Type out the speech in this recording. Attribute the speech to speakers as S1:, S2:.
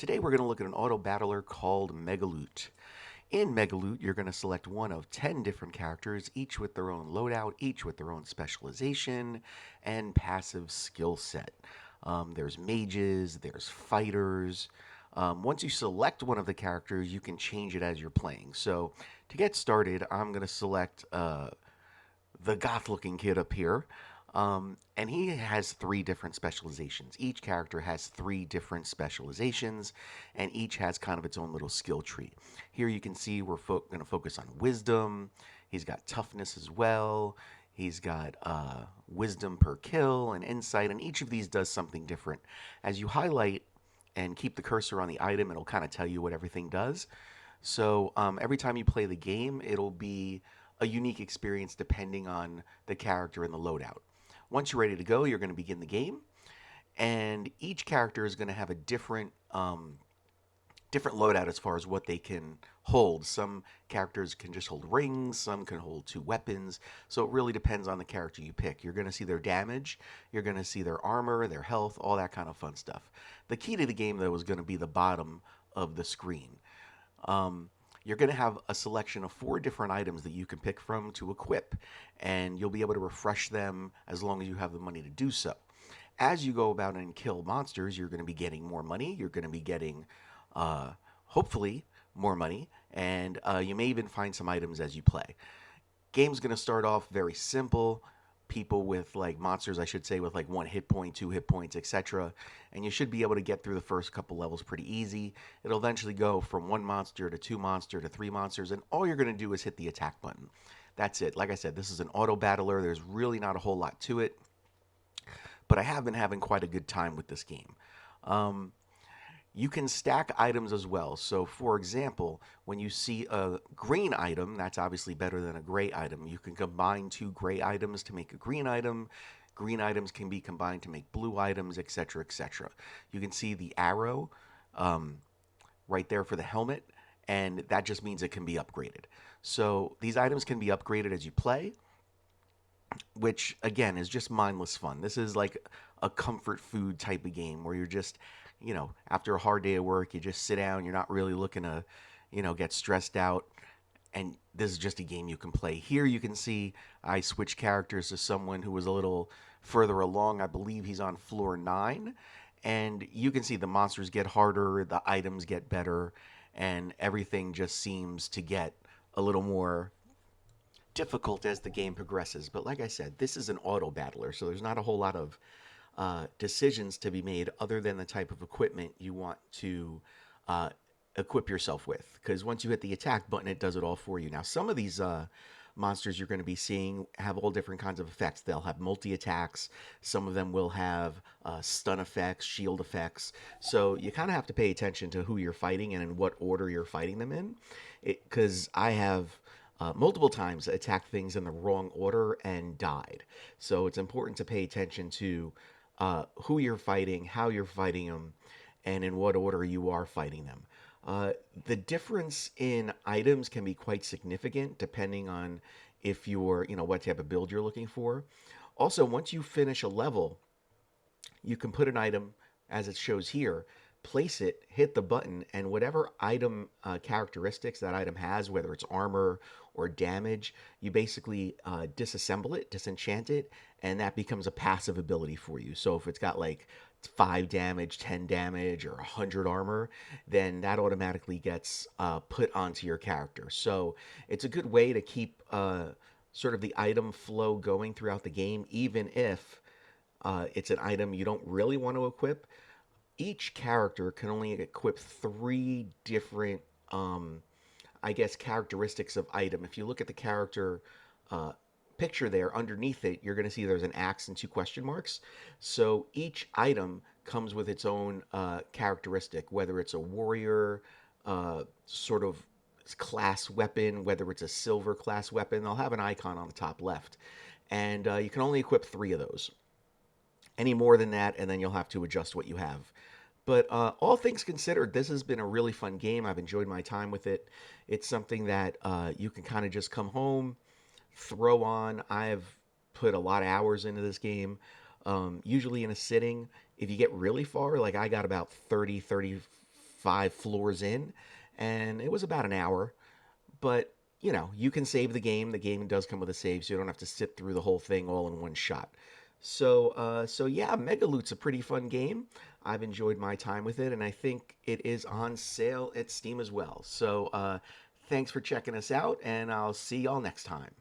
S1: Today we're going to look at an auto battler called MegaLoot. In MegaLoot, you're going to select one of 10 different characters, each with their own loadout, each with their own specialization and passive skill set. There's mages, there's fighters. Once you select one of the characters, you can change it as you're playing. So to get started, I'm going to select the goth looking kid up here. And he has three different specializations. Each character has three different specializations, and each has kind of its own little skill tree. Here you can see we're going to focus on wisdom. He's got toughness as well. He's got wisdom per kill and insight, and each of these does something different. As you highlight and keep the cursor on the item, it'll kind of tell you what everything does. So every time you play the game, it'll be a unique experience depending on the character and the loadout. Once you're ready to go, you're going to begin the game, and each character is going to have a different loadout as far as what they can hold. Some characters can just hold rings, some can hold two weapons. So it really depends on the character you pick. You're going to see their damage, you're going to see their armor, their health, all that kind of fun stuff. The key to the game, though, is going to be the bottom of the screen. You're going to have a selection of 4 different items that you can pick from to equip, and you'll be able to refresh them as long as you have the money to do so. As you go about and kill monsters, you're going to be getting more money. You're going to be getting, hopefully, more money, and you may even find some items as you play. Game's going to start off very simple. People with like monsters, I should say, with like 1 hit point, 2 hit points, etc. And you should be able to get through the first couple levels pretty easy. It'll eventually go from 1 monster to 2 monster to 3 monsters, and all you're going to do is hit the attack button. That's it. Like I said, this is an auto battler. There's really not a whole lot to it, but I have been having quite a good time with this game. Um, you can stack items as well. So, for example, when you see a green item, that's obviously better than a gray item. You can combine 2 gray items to make a green item. Green items can be combined to make blue items, etc., etc. You can see the arrow um, right there for the helmet, and that just means it can be upgraded. So, these items can be upgraded as you play, which again is just mindless fun. This is like a comfort food type of game where you're just, after a hard day of work, you just sit down, you're not really looking to, get stressed out. And this is just a game you can play. Here you can see I switched characters to someone who was a little further along. I believe he's on floor 9. And you can see the monsters get harder, the items get better, and everything just seems to get a little more difficult as the game progresses. But like I said, this is an auto battler, so there's not a whole lot of decisions to be made other than the type of equipment you want to uh, equip yourself with. Because once you hit the attack button, it does it all for you. Now, some of these monsters you're going to be seeing have all different kinds of effects. They'll have multi attacks, some of them will have stun effects, shield effects. So you kind of have to pay attention to who you're fighting and in what order you're fighting them in. Because I have multiple times attacked things in the wrong order and died. So it's important to pay attention to who you're fighting, how you're fighting them, and in what order you are fighting them. The difference in items can be quite significant depending on if you're, what type of build you're looking for. Also, once you finish a level, you can put an item as it shows here, place it, hit the button, and whatever item characteristics that item has, whether it's armor or damage, you basically disassemble it, disenchant it, and that becomes a passive ability for you. So if it's got like 5 damage, 10 damage, or 100 armor, then that automatically gets put onto your character. So it's a good way to keep sort of the item flow going throughout the game, even if it's an item you don't really want to equip. Each character can only equip 3 different, I guess, characteristics of item. If you look at the character uh, picture there, underneath it, you're going to see there's an axe and 2 question marks. So each item comes with its own characteristic, whether it's a warrior sort of class weapon, whether it's a silver class weapon. They'll have an icon on the top left. And you can only equip 3 of those. Any more than that, and then you'll have to adjust what you have. But all things considered, this has been a really fun game. I've enjoyed my time with it. It's something that you can kind of just come home, throw on. I've put a lot of hours into this game, usually in a sitting. If you get really far, like I got about 30, 30 5 floors in, and it was about an hour. But you can save the game. The game does come with a save, so you don't have to sit through the whole thing all in one shot. So yeah, Megaloot's a pretty fun game. I've enjoyed my time with it, and I think it is on sale at Steam as well. So thanks for checking us out, and I'll see y'all next time.